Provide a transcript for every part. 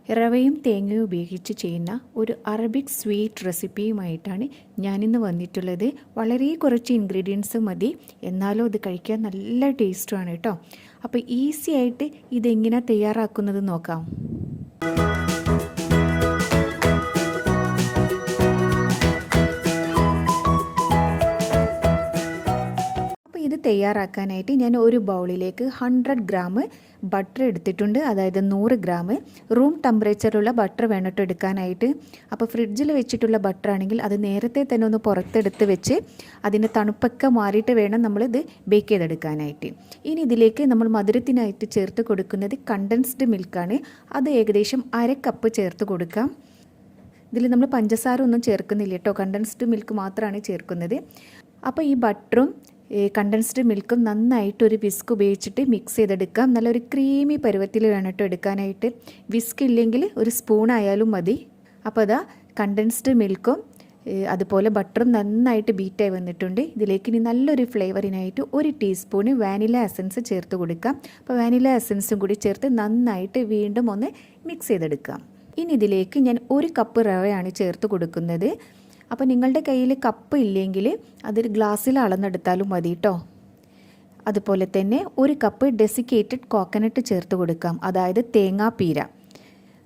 റവയും തേങ്ങയും ഉപയോഗിച്ച് ചെയ്യുന്ന ഒരു അറബിക് സ്വീറ്റ് റെസിപ്പിയുമായിട്ടാണ് ഞാനിന്ന് വന്നിട്ടുള്ളത്. വളരെ കുറച്ച് ഇൻഗ്രീഡിയൻസ് മതി, എന്നാലും അത് കഴിക്കാൻ നല്ല ടേസ്റ്റുമാണ് കേട്ടോ. അപ്പോൾ ഈസി ആയിട്ട് ഇതെങ്ങനെ തയ്യാറാക്കുന്നത് നോക്കാം. ഇത് തയ്യാറാക്കാനായിട്ട് ഞാൻ ഒരു ബൗളിലേക്ക് 100 ഗ്രാം ബട്ടർ എടുത്തിട്ടുണ്ട്. അതായത് 100 ഗ്രാം റൂം ടെമ്പറേച്ചറുള്ള ബട്ടർ വേണം എടുക്കാനായിട്ട്. അപ്പോൾ ഫ്രിഡ്ജിൽ വെച്ചിട്ടുള്ള ബട്ടർ ആണെങ്കിൽ അത് നേരത്തെ തന്നെ ഒന്ന് പുറത്തെടുത്ത് വെച്ച് അതിൻ്റെ തണുപ്പൊക്കെ മാറിയിട്ട് വേണം നമ്മളിത് ബേക്ക് ചെയ്തെടുക്കാനായിട്ട്. ഇനി ഇതിലേക്ക് നമ്മൾ മധുരത്തിനായിട്ട് ചേർത്ത് കൊടുക്കുന്നത് കണ്ടൻസ്ഡ് മിൽക്കാണ്. അത് ഏകദേശം 1/2 കപ്പ് ചേർത്ത് കൊടുക്കാം. ഇതിൽ നമ്മൾ പഞ്ചസാര ഒന്നും ചേർക്കുന്നില്ല കേട്ടോ, കണ്ടൻസ്ഡ് മിൽക്ക് മാത്രമാണ് ചേർക്കുന്നത്. അപ്പോൾ ഈ ബട്ടറും കണ്ടൻസ്ഡ് മിൽക്കും നന്നായിട്ട് ഒരു വിസ്ക് ഉപയോഗിച്ചിട്ട് മിക്സ് ചെയ്തെടുക്കാം. നല്ലൊരു ക്രീമി പരുവത്തിൽ വേണം കേട്ടോ എടുക്കാനായിട്ട്. വിസ്ക് ഇല്ലെങ്കിൽ ഒരു സ്പൂൺ ആയാലും മതി. അപ്പോൾ അതാ കണ്ടൻസ്ഡ് മിൽക്കും അതുപോലെ ബട്ടറും നന്നായിട്ട് ബീറ്റായി വന്നിട്ടുണ്ട്. ഇതിലേക്ക് ഇനി നല്ലൊരു ഫ്ലേവറിനായിട്ട് 1 ടീസ്പൂണ് വാനില എസൻസ് ചേർത്ത് കൊടുക്കാം. അപ്പോൾ വാനില എസൻസും കൂടി ചേർത്ത് നന്നായിട്ട് വീണ്ടും ഒന്ന് മിക്സ് ചെയ്തെടുക്കാം. ഇനി ഇതിലേക്ക് ഞാൻ 1 കപ്പ് റവയാണ് ചേർത്ത് കൊടുക്കുന്നത്. അപ്പോൾ നിങ്ങളുടെ കയ്യിൽ കപ്പ് ഇല്ലെങ്കിൽ അതൊരു ഗ്ലാസ്സിൽ അളന്നെടുത്താലും മതി കേട്ടോ. അതുപോലെ തന്നെ 1 കപ്പ് ഡെസിക്കേറ്റഡ് കോക്കനട്ട് ചേർത്ത് കൊടുക്കാം. അതായത് തേങ്ങാപ്പീര.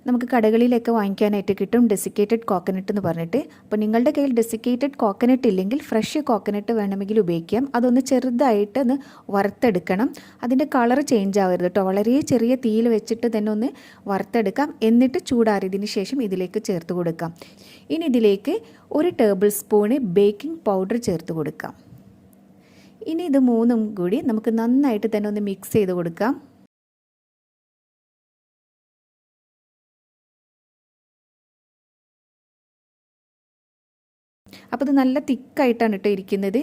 നമുക്ക് കടകളിലൊക്കെ വാങ്ങിക്കാനായിട്ട് കിട്ടും ഡെസിക്കേറ്റഡ് കോക്കനട്ട് എന്ന് പറഞ്ഞിട്ട്. അപ്പോൾ നിങ്ങളുടെ കയ്യിൽ ഡെസിക്കേറ്റഡ് കോക്കനട്ട് ഇല്ലെങ്കിൽ ഫ്രഷ് കോക്കനട്ട് വേണമെങ്കിൽ ഉപയോഗിക്കാം. അതൊന്ന് ചെറുതായിട്ട് ഒന്ന് വറുത്തെടുക്കണം. അതിൻ്റെ കളർ ചേഞ്ച് ആവരുത് കേട്ടോ. വളരെ ചെറിയ തീയിൽ വെച്ചിട്ട് തന്നെ ഒന്ന് വറുത്തെടുക്കാം. എന്നിട്ട് ചൂടാറിയതിന് ശേഷം ഇതിലേക്ക് ചേർത്ത് കൊടുക്കാം. ഇനി ഇതിലേക്ക് 1 ടേബിൾ സ്പൂണ് ബേക്കിംഗ് പൗഡർ ചേർത്ത് കൊടുക്കാം. ഇനി ഇത് മൂന്നും കൂടി നമുക്ക് നന്നായിട്ട് തന്നെ ഒന്ന് മിക്സ് ചെയ്ത് കൊടുക്കാം. അപ്പോൾ ഇത് നല്ല തിക്കായിട്ടാണ് കേട്ടോ ഇരിക്കുന്നത്.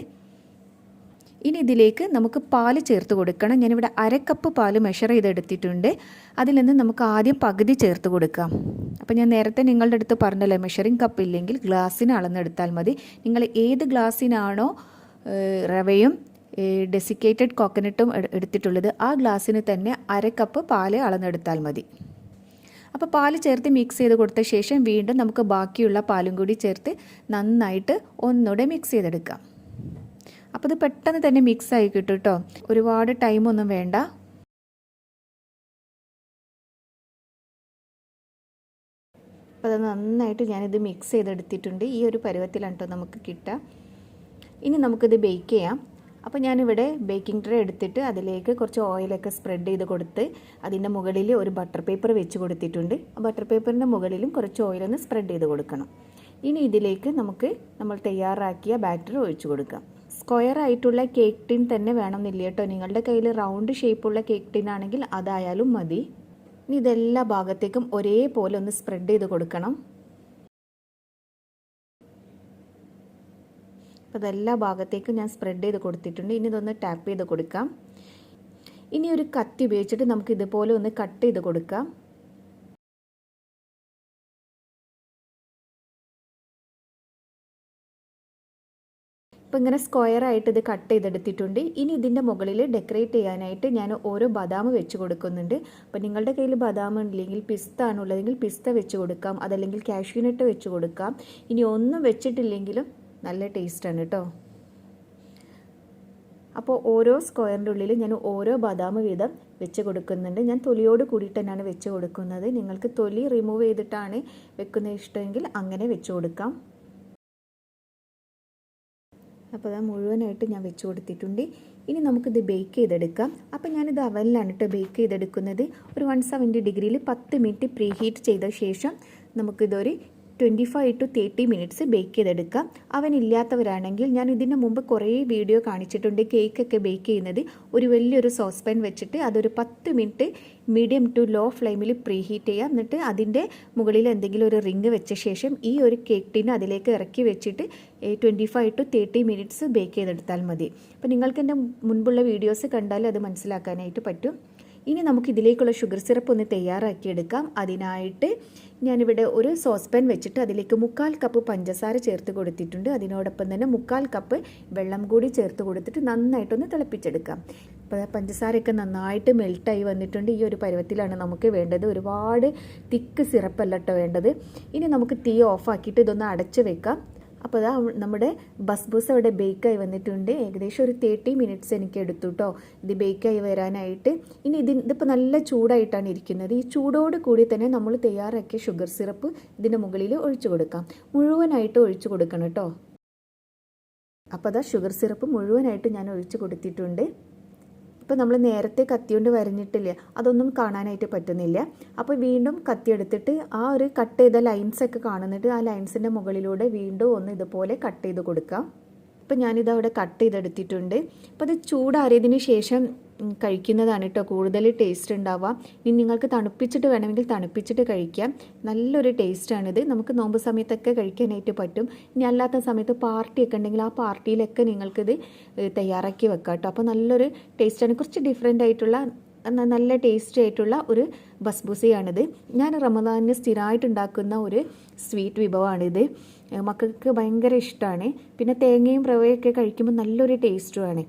ഇനി ഇതിലേക്ക് നമുക്ക് പാല് ചേർത്ത് കൊടുക്കണം. ഞാനിവിടെ 1/2 കപ്പ് പാല് മെഷർ ചെയ്തെടുത്തിട്ടുണ്ട്. അതിൽ നിന്ന് നമുക്ക് ആദ്യം പകുതി ചേർത്ത് കൊടുക്കാം. അപ്പോൾ ഞാൻ നേരത്തെ നിങ്ങളുടെ അടുത്ത് പറഞ്ഞല്ലോ, മെഷറിംഗ് കപ്പ് ഇല്ലെങ്കിൽ ഗ്ലാസ്സിന് അളന്നെടുത്താൽ മതി. നിങ്ങൾ ഏത് ഗ്ലാസ്സിനാണോ റവയും ഡെസിക്കേറ്റഡ് കോക്കനട്ടും എടുത്തിട്ടുള്ളത് ആ ഗ്ലാസ്സിന് തന്നെ 1/2 കപ്പ് പാല് അളന്നെടുത്താൽ മതി. അപ്പോൾ പാല് ചേർത്ത് മിക്സ് ചെയ്ത് കൊടുത്ത ശേഷം വീണ്ടും നമുക്ക് ബാക്കിയുള്ള പാലും കൂടി ചേർത്ത് നന്നായിട്ട് ഒന്നുകൂടെ മിക്സ് ചെയ്തെടുക്കാം. അപ്പോൾ ഇത് പെട്ടെന്ന് തന്നെ മിക്സ് ആയി കിട്ടും കേട്ടോ, ഒരുപാട് ടൈമൊന്നും വേണ്ട. അപ്പോൾ അത് നന്നായിട്ട് ഞാനിത് മിക്സ് ചെയ്തെടുത്തിട്ടുണ്ട്. ഈ ഒരു പരുവത്തിലാണ് കേട്ടോ നമുക്ക് കിട്ടുക. ഇനി നമുക്കിത് ബേക്ക് ചെയ്യാം. അപ്പോൾ ഞാനിവിടെ ബേക്കിംഗ് ട്രേ എടുത്തിട്ട് അതിലേക്ക് കുറച്ച് ഓയിലൊക്കെ സ്പ്രെഡ് ചെയ്ത് കൊടുത്ത് അതിൻ്റെ മുകളിൽ ഒരു ബട്ടർ പേപ്പർ വെച്ച് കൊടുത്തിട്ടുണ്ട്. ആ ബട്ടർ പേപ്പറിൻ്റെ മുകളിലും കുറച്ച് ഓയിലൊന്ന് സ്പ്രെഡ് ചെയ്ത് കൊടുക്കണം. ഇനി ഇതിലേക്ക് നമുക്ക് നമ്മൾ തയ്യാറാക്കിയ ബാറ്റർ ഒഴിച്ചു കൊടുക്കാം. സ്ക്വയർ ആയിട്ടുള്ള കേക്ക് ടിൻ തന്നെ വേണമെന്നില്ല കേട്ടോ. നിങ്ങളുടെ കയ്യിൽ റൗണ്ട് ഷേപ്പുള്ള കേക്ക് ടിൻ ആണെങ്കിൽ അതായാലും മതി. ഇനി ഇതെല്ലാ ഭാഗത്തേക്കും ഒരേപോലെ ഒന്ന് സ്പ്രെഡ് ചെയ്ത് കൊടുക്കണം. അപ്പോൾ അതെല്ലാ ഭാഗത്തേക്കും ഞാൻ സ്പ്രെഡ് ചെയ്ത് കൊടുത്തിട്ടുണ്ട്. ഇനി ഇതൊന്ന് ടാപ്പ് ചെയ്ത് കൊടുക്കാം. ഇനി ഒരു കത്തി ഉപയോഗിച്ചിട്ട് നമുക്ക് ഇതുപോലെ ഒന്ന് കട്ട് ചെയ്ത് കൊടുക്കാം. അപ്പോൾ ഇങ്ങനെ സ്ക്വയർ ആയിട്ട് ഇത് കട്ട് ചെയ്തെടുത്തിട്ടുണ്ട്. ഇനി ഇതിൻ്റെ മുകളിൽ ഡെക്കറേറ്റ് ചെയ്യാനായിട്ട് ഞാൻ ഓരോ ബദാം വെച്ച് കൊടുക്കുന്നുണ്ട്. അപ്പോൾ നിങ്ങളുടെ കയ്യിൽ ബദാം ഇല്ലെങ്കിൽ പിസ്ത ആണുള്ളതെങ്കിൽ പിസ്ത വെച്ച് കൊടുക്കാം, അതല്ലെങ്കിൽ കാഷ്യൂനട്ട് വെച്ച് കൊടുക്കാം. ഇനി ഒന്നും വെച്ചിട്ടില്ലെങ്കിലും നല്ല ടേസ്റ്റാണ് കേട്ടോ. അപ്പോൾ ഓരോ സ്ക്വയറിൻ്റെ ഉള്ളിൽ ഞാൻ ഓരോ ബദാം വീതം വെച്ച് കൊടുക്കുന്നുണ്ട്. ഞാൻ തൊലിയോട് കൂടിയിട്ട് തന്നെയാണ് വെച്ച് കൊടുക്കുന്നത്. നിങ്ങൾക്ക് തൊലി റിമൂവ് ചെയ്തിട്ടാണ് വെക്കുന്ന ഇഷ്ടമെങ്കിൽ അങ്ങനെ വെച്ച് കൊടുക്കാം. അപ്പോൾ അത് മുഴുവനായിട്ട് ഞാൻ വെച്ച് കൊടുത്തിട്ടുണ്ട്. ഇനി നമുക്കിത് ബേക്ക് ചെയ്തെടുക്കാം. അപ്പോൾ ഞാനിത് അവനിലാണ് കേട്ടോ ബേക്ക് ചെയ്തെടുക്കുന്നത്. ഒരു 170 ഡിഗ്രിയിൽ 10 മിനിറ്റ് പ്രീ ഹീറ്റ് ചെയ്ത ശേഷം നമുക്കിതൊരു 25 to 30 മിനിറ്റ്സ് ബേക്ക് ചെയ്തെടുക്കാം. അവനില്ലാത്തവരാണെങ്കിൽ ഞാൻ ഇതിന് മുമ്പ് കുറേ വീഡിയോ കാണിച്ചിട്ടുണ്ട് കേക്കൊക്കെ ബേക്ക് ചെയ്യുന്നത്. ഒരു വലിയൊരു സോസ് പാൻ വെച്ചിട്ട് അതൊരു 10 മിനിറ്റ് മീഡിയം ടു ലോ ഫ്ലെയിമിൽ പ്രീ ഹീറ്റ് ചെയ്യാം. എന്നിട്ട് അതിൻ്റെ മുകളിൽ എന്തെങ്കിലും ഒരു റിങ് വെച്ച ശേഷം ഈ ഒരു കേക്ക് ടിൻ അതിലേക്ക് ഇറക്കി വെച്ചിട്ട് 25 to 30 മിനിറ്റ്സ് ബേക്ക് ചെയ്തെടുത്താൽ മതി. അപ്പോൾ നിങ്ങൾക്ക് എൻ്റെ മുൻപുള്ള വീഡിയോസ് കണ്ടാൽ അത് മനസ്സിലാക്കാനായിട്ട് പറ്റും. ഇനി നമുക്ക് ഇതിലേക്കുള്ള ഷുഗർ സിറപ്പ് ഒന്ന് തയ്യാറാക്കിയെടുക്കാം. അതിനായിട്ട് ഞാനിവിടെ ഒരു സോസ് പാൻ വെച്ചിട്ട് അതിലേക്ക് 1/4 കപ്പ് പഞ്ചസാര ചേർത്ത് കൊടുത്തിട്ടുണ്ട്. അതിനോടൊപ്പം തന്നെ 1/4 കപ്പ് വെള്ളം കൂടി ചേർത്ത് കൊടുത്തിട്ട് നന്നായിട്ടൊന്ന് തിളപ്പിച്ചെടുക്കാം. അപ്പോൾ പഞ്ചസാരയൊക്കെ നന്നായിട്ട് മെൽട്ടായി വന്നിട്ടുണ്ട്. ഈ ഒരു പരുവത്തിലാണ് നമുക്ക് വേണ്ടത്. ഒരുപാട് തിക്ക് സിറപ്പല്ല കേട്ടോ വേണ്ടത്. ഇനി നമുക്ക് തീ ഓഫാക്കിയിട്ട് ഇതൊന്ന് അടച്ച് വെക്കാം. അപ്പോൾ അതാ നമ്മുടെ ബസ്ബൂസ ഇവിടെ ബേക്കായി വന്നിട്ടുണ്ട്. ഏകദേശം ഒരു 30 മിനിറ്റ്സ് എനിക്ക് എടുത്തു കേട്ടോ ഇത് ബേക്കായി വരാനായിട്ട്. ഇനി ഇതിപ്പോൾ നല്ല ചൂടായിട്ടാണ് ഇരിക്കുന്നത്. ഈ ചൂടോട് കൂടി തന്നെ നമ്മൾ തയ്യാറാക്കിയ ഷുഗർ സിറപ്പ് ഇതിൻ്റെ മുകളിൽ ഒഴിച്ചു കൊടുക്കാം. മുഴുവനായിട്ട് ഒഴിച്ചു കൊടുക്കണം കേട്ടോ. അപ്പോൾ അതാ ഷുഗർ സിറപ്പ് മുഴുവനായിട്ട് ഞാൻ ഒഴിച്ചു കൊടുത്തിട്ടുണ്ട്. ഇപ്പോൾ നമ്മൾ നേരത്തെ കത്തിയോണ്ട് വരഞ്ഞിട്ടില്ലേ, അതൊന്നും കാണാനായിട്ട് പറ്റുന്നില്ല. അപ്പോൾ വീണ്ടും കത്തി എടുത്തിട്ട് ആ ഒരു കട്ട് ചെയ്ത ലൈൻസൊക്കെ കാണുന്നിട്ട് ആ ലൈൻസിൻ്റെ മുകളിലൂടെ വീണ്ടും ഒന്ന് ഇതുപോലെ കട്ട് ചെയ്ത് കൊടുക്കാം. അപ്പോൾ ഞാനിതവിടെ കട്ട് ചെയ്തെടുത്തിട്ടുണ്ട്. അപ്പോൾ അത് ചൂടാറിയതിന് ശേഷം കഴിക്കുന്നതാണ് കേട്ടോ കൂടുതൽ ടേസ്റ്റ് ഉണ്ടാവുക. ഇനി നിങ്ങൾക്ക് തണുപ്പിച്ചിട്ട് വേണമെങ്കിൽ തണുപ്പിച്ചിട്ട് കഴിക്കാം. നല്ലൊരു ടേസ്റ്റാണിത്. നമുക്ക് നോമ്പ് സമയത്തൊക്കെ കഴിക്കാനായിട്ട് പറ്റും. ഇനി അല്ലാത്ത സമയത്ത് പാർട്ടിയൊക്കെ ഉണ്ടെങ്കിൽ ആ പാർട്ടിയിലൊക്കെ നിങ്ങൾക്കിത് തയ്യാറാക്കി വെക്കാം കേട്ടോ. അപ്പോൾ നല്ലൊരു ടേസ്റ്റാണ്. കുറച്ച് ഡിഫറെൻ്റ് ആയിട്ടുള്ള നല്ല ടേസ്റ്റി ആയിട്ടുള്ള ഒരു ബസ്ബൂസയാണിത്. ഞാൻ റമദാനിന് സ്ഥിരമായിട്ട് ഉണ്ടാക്കുന്ന ഒരു സ്വീറ്റ് വിഭവമാണിത്. മക്കൾക്ക് ഭയങ്കര ഇഷ്ടമാണ്. പിന്നെ തേങ്ങയും റവയൊക്കെ കഴിക്കുമ്പോൾ നല്ലൊരു ടേസ്റ്റുമാണ്.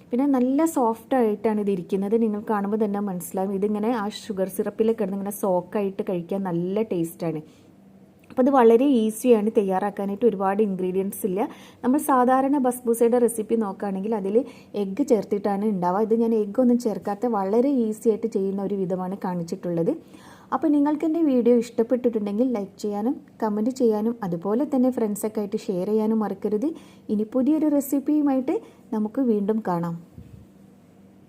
പിന്നെ നല്ല സോഫ്റ്റ് ആയിട്ടാണ് ഇത് ഇരിക്കുന്നത്. നിങ്ങൾ കാണുമ്പോൾ തന്നെ മനസ്സിലാവും. ഇതിങ്ങനെ ആ ഷുഗർ സിറപ്പിലൊക്കെ കിടന്ന് ഇങ്ങനെ സോക്കായിട്ട് കഴിക്കാൻ നല്ല ടേസ്റ്റാണ്. അപ്പോൾ അത് വളരെ ഈസിയാണ് തയ്യാറാക്കാനായിട്ട്. ഒരുപാട് ഇൻഗ്രീഡിയൻസ് ഇല്ല. നമ്മൾ സാധാരണ ബസ്ബൂസയുടെ റെസിപ്പി നോക്കുകയാണെങ്കിൽ അതിൽ എഗ്ഗ് ചേർത്തിട്ടാണ് ഉണ്ടാവുക. ഇത് ഞാൻ എഗ്ഗൊന്നും ചേർക്കാത്ത വളരെ ഈസി ആയിട്ട് ചെയ്യുന്ന ഒരു വിധമാണ് കാണിച്ചിട്ടുള്ളത്. അപ്പോൾ നിങ്ങൾക്ക് എൻ്റെ വീഡിയോ ഇഷ്ടപ്പെട്ടിട്ടുണ്ടെങ്കിൽ ലൈക്ക് ചെയ്യാനും കമൻറ്റ് ചെയ്യാനും അതുപോലെ തന്നെ ഫ്രണ്ട്സൊക്കെ ആയിട്ട് ഷെയർ ചെയ്യാനും മറക്കരുത്. ഇനി പുതിയൊരു റെസിപ്പിയുമായിട്ട് നമുക്ക് വീണ്ടും കാണാം.